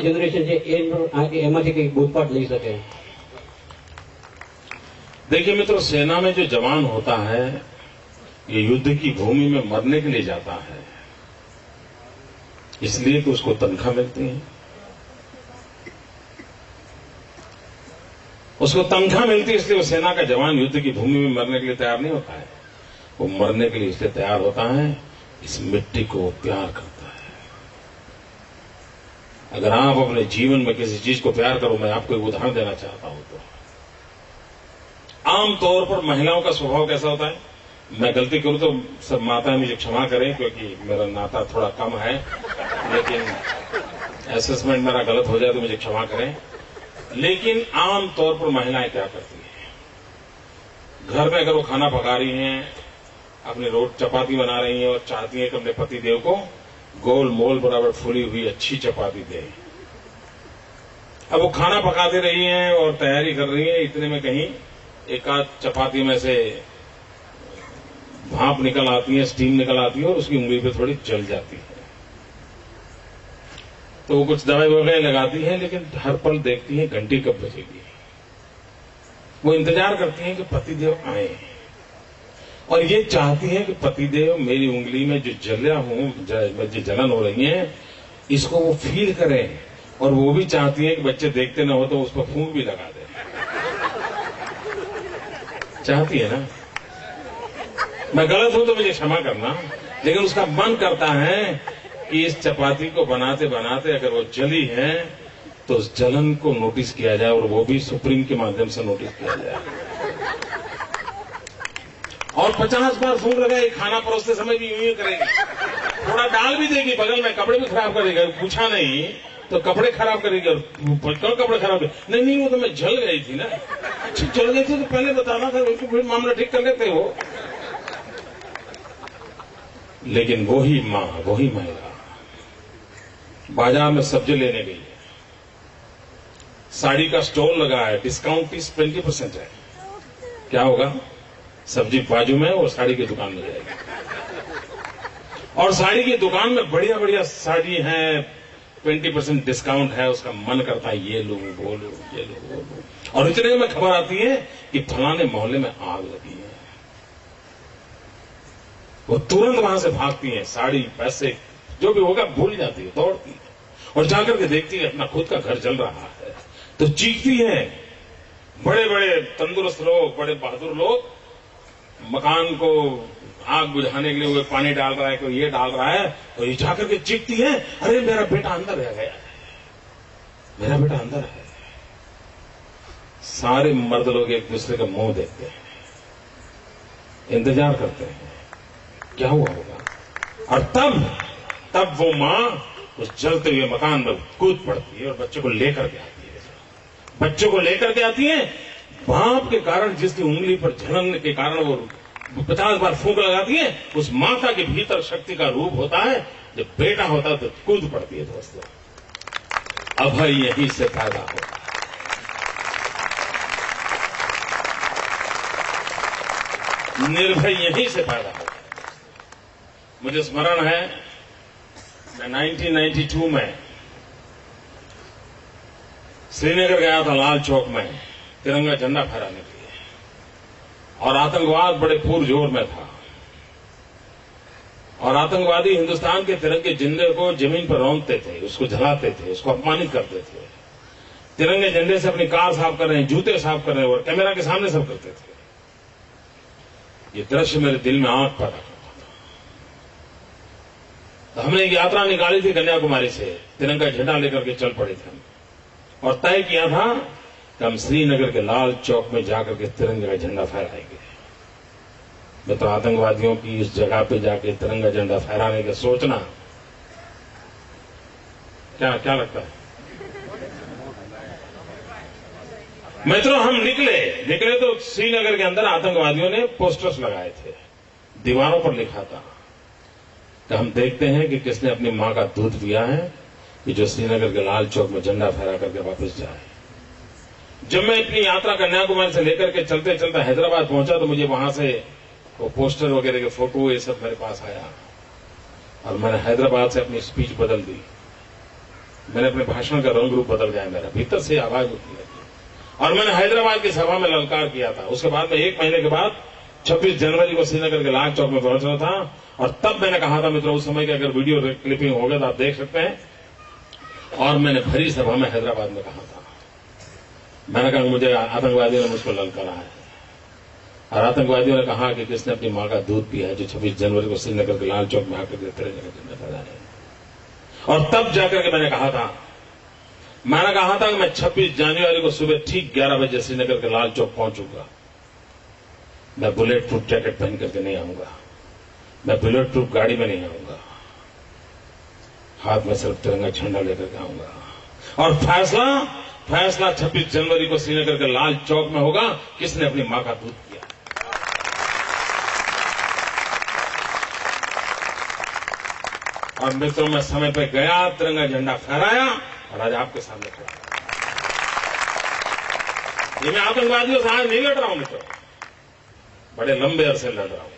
Generation છે એમાંથી કંઈક બોધપાઠ લઈ શકે? देखिए मित्रों, सेना में जो जवान होता है ये युद्ध की भूमि में मरने के लिए जाता है, इसलिए कि उसको तनख्वाह मिलती है। उसको तनख्वाह मिलती है, इसलिए वो सेना का जवान युद्ध की भूमि में मरने के लिए तैयार नहीं होता है। वो मरने के लिए इसलिए तैयार होता है, इस मिट्टी को प्यार करता है। अगर आप अपने जीवन में किसी चीज को प्यार करो, मैं आपको एक उदाहरण देना चाहता हूं तो आमतौर पर महिलाओं का स्वभाव कैसा होता है, मैं गलती करूं तो सब माताएं मुझे क्षमा करें क्योंकि मेरा नाता थोड़ा कम है, लेकिन असेसमेंट मेरा गलत हो जाए तो मुझे क्षमा करें। लेकिन आमतौर पर महिलाएं क्या करती हैं, घर में अगर वो खाना पका रही हैं, अपनी चपाती बना रही हैं और चाहती हैं कि अपने पति देव को गोल मोल बराबर फूली हुई अच्छी चपाती दें। अब वो खाना पकाते रही हैं और तैयारी कर रही हैं, इतने में कहीं एक आध चपाती में से भाप निकल आती है, स्टीम निकल आती है और उसकी उंगली पे थोड़ी जल जाती है। तो वो कुछ दवाई वगैरह लगाती है, लेकिन हर पल देखती है घंटी कब बजेगी। वो इंतजार करती हैं कि पतिदेव आए और ये चाहती हैं कि पतिदेव मेरी उंगली में जो जो जलन हो रही है इसको वो फील करें, और वो भी चाहती हैं कि बच्चे देखते ना हो तो उस पर फूंक भी लगा दें। चाहती है ना? मैं गलत हूं तो मुझे क्षमा करना, लेकिन उसका मन करता है कि इस चपाती को बनाते बनाते अगर वो जली है तो उस जलन को नोटिस किया जाए, और वो भी सुप्रीम के माध्यम से नोटिस किया जाए। और 50 बार फूंक लगाएगी, खाना परोसते समय भी यूं ही करेगी, थोड़ा डाल भी देगी बगल में, कपड़े भी खराब करेगी, पूछा नहीं तो कपड़े खराब करेगी। और कौन कपड़े खराब नहीं नहीं वो तो मैं जल गई थी ना, जल गई थी तो पहले बताना था, फिर मामला ठीक कर लेते हो। लेकिन वही मां, वही महिला बाजार में सब्जी लेने गई है, साड़ी का स्टॉल लगा है, डिस्काउंट 20% है, क्या होगा, सब्जी बाजू में और साड़ी की दुकान में जाएगी, और साड़ी की दुकान में बढ़िया बढ़िया साड़ी है, 20% डिस्काउंट है, उसका मन करता है ये लो वो लो ये लो वो लो, और इतने में खबर आती है कि फलाने मोहल्ले में आग लगी है। वो तुरंत वहां से भागती है, साड़ी पैसे जो भी होगा भूल जाती है, दौड़ती है और जाकर के देखती है अपना खुद का घर जल रहा है, तो चीखती है। बड़े बड़े तंदुरुस्त लोग, बड़े बहादुर लोग मकान को आग बुझाने के लिए वो पानी डाल रहा है, कोई ये डाल रहा है, और ये जाकर के चीखती है, अरे मेरा बेटा अंदर रह गया है, मेरा बेटा अंदर है। सारे मर्द लोग एक दूसरे का मुंह देखते हैं, इंतजार करते हैं क्या हुआ होगा, और तब वो मां उस जलते हुए मकान में कूद पड़ती है और बच्चे को लेकर के आती है। बच्चे को लेकर के आती है, भाप के कारण जिसकी उंगली पर जलन के कारण वो 50 बार फूंक लगाती है, उस माता के भीतर शक्ति का रूप होता है। जब बेटा होता है तो कूद पड़ती है। दोस्तों, अभय यहीं से पैदा होता है, निर्भय यहीं से पैदा होता है। मुझे स्मरण है, मैं 1992 में श्रीनगर गया था, लाल चौक में तिरंगा झंडा फहराने के लिए, और आतंकवाद बड़े पुरजोर में था, और आतंकवादी हिंदुस्तान के तिरंगे झंडे को जमीन पर रौंदते थे, उसको जलाते थे, उसको अपमानित करते थे। तिरंगे झंडे से अपनी कार साफ कर रहे हैं, जूते साफ कर रहे हैं, और कैमरा के सामने सब करते थे। ये दृश्य मेरे दिल में आग पैदा करता था। तो हमने एक यात्रा निकाली थी कन्याकुमारी से, तिरंगा झंडा लेकर के चल पड़े थे, और तय किया था कि हम श्रीनगर के लाल चौक में जाकर के तिरंगे का झंडा फहराएंगे। मैं तो आतंकवादियों की इस जगह पे जाके तिरंगा झंडा फहराने का सोचना, क्या लगता है? मित्रों, हम निकले तो श्रीनगर के अंदर आतंकवादियों ने पोस्टर्स लगाए थे, दीवारों पर लिखा था कि हम देखते हैं कि किसने अपनी मां का दूध पिया है कि जो श्रीनगर के लाल चौक में झंडा फहरा करके वापस जाए। जब मैं अपनी यात्रा कन्याकुमारी से लेकर के चलते चलते हैदराबाद पहुंचा तो मुझे वहां से वो पोस्टर वगैरह के फोटो ये सब मेरे पास आया, और मैंने हैदराबाद से अपनी स्पीच बदल दी। मैंने अपने भाषण का रंग रूप बदल गया, मेरा भीतर से आवाज उठने लगी। और मैंने हैदराबाद की सभा में ललकार किया था। उसके बाद में 1 महीने के बाद 26 जनवरी को श्रीनगर के लाल चौक में पहुंचना था। और तब मैंने कहा था मित्रों, उस समय की अगर वीडियो क्लिपिंग होगा तो आप देख सकते हैं। और मैंने भरी सभा में हैदराबाद में कहा था, मैंने कहा मुझे आतंकवादियों ने मुझको ललकारा है। और आतंकवादियों ने कहा कि किसने अपनी मां का दूध पिया है जो 26 जनवरी को श्रीनगर के लाल चौक में आकर के तिरंगे का झंडा फहराया है। और तब जाकर के मैंने कहा था कि मैं 26 जनवरी को सुबह ठीक 11 बजे श्रीनगर के लाल चौक पहुंचूंगा। मैं बुलेट प्रूफ जैकेट पहन करके नहीं आऊंगा, मैं बुलेट प्रूफ गाड़ी में नहीं आऊंगा, हाथ में सिर्फ तिरंगा झंडा लेकर के आऊंगा। और फैसला 26 जनवरी को श्रीनगर के लाल चौक में होगा, किसने अपनी मां का दूध पिया। और मित्रों, मैं समय पे गया, तिरंगा झंडा फहराया और आज आपके सामने खड़ा। ये मैं आतंकवादियों से आज नहीं लड़ रहा हूं मित्रों, बड़े लंबे अरसे लड़ रहा हूं।